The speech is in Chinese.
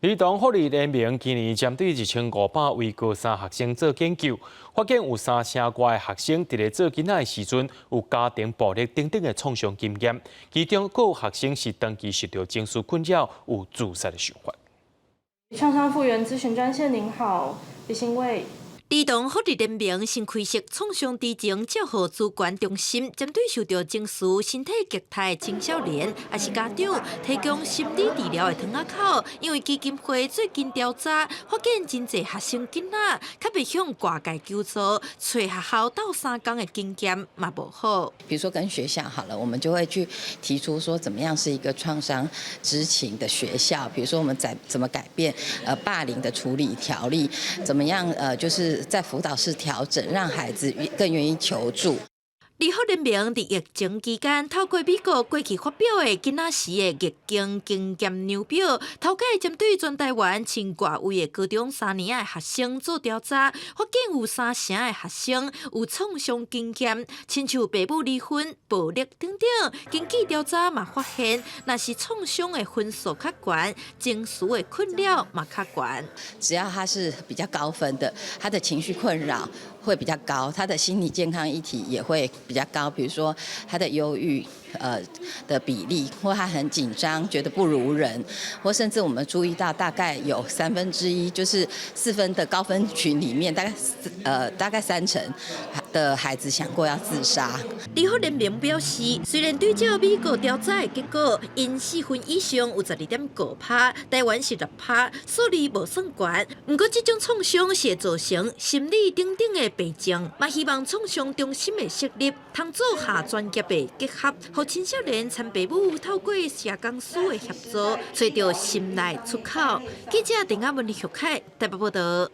儿童福利联盟今年针对1500位高三学生做研究，发现有3成外的学生伫咧做囡仔的时阵有家庭暴力等等的创伤经验，其中还有学生是长期受到情绪困扰，有自杀的想法。创伤复原咨询专线，您好，李新卫。儿童福利联盟新开设创伤知情照护资源中心，针对受到情绪、身体虐待的青少年，也是家长，提供心理治疗的窗仔口。因为基金会最近调查，发现真侪学生囡仔，较袂向外界求助，找学校斗3工的经验嘛无好。比如说跟学校好了，我们就会去提出说，怎么样是一个创伤知情的学校？比如说我们怎么改变霸凌的处理条例？怎么样就是在辅导室调整，让孩子更愿意求助。儿福联盟伫疫情期间，透过美国过去发表的囡仔时的疫情经验量表，头家针对全台湾10外位的高中3年的学生做调查，发现有3成的学生有创伤经验，亲像父母离婚、暴力等等。经过调查嘛发现，若是创伤的分数较悬，情绪的困扰嘛较悬。只要他是比较高分的，他的情绪困扰会比较高，他的心理健康议题也会比较高，比如说他的忧郁的比例，或他很紧张，觉得不如人，或甚至我们注意到大概有1/3，就是4分的高分群里面，大概3成的孩子想过要自杀。儿福联盟表示，虽然对照美国调查的结果，因4分以上有12.9%，台湾是6%，数字无算悬。不过，这种创伤是会造成心理等等的病症，嘛希望创伤中心的设立，通做下专业的结合，让青少年参父母透过社工师的协助，找到心内出口。记者陈雅文、李玉凯台北报道。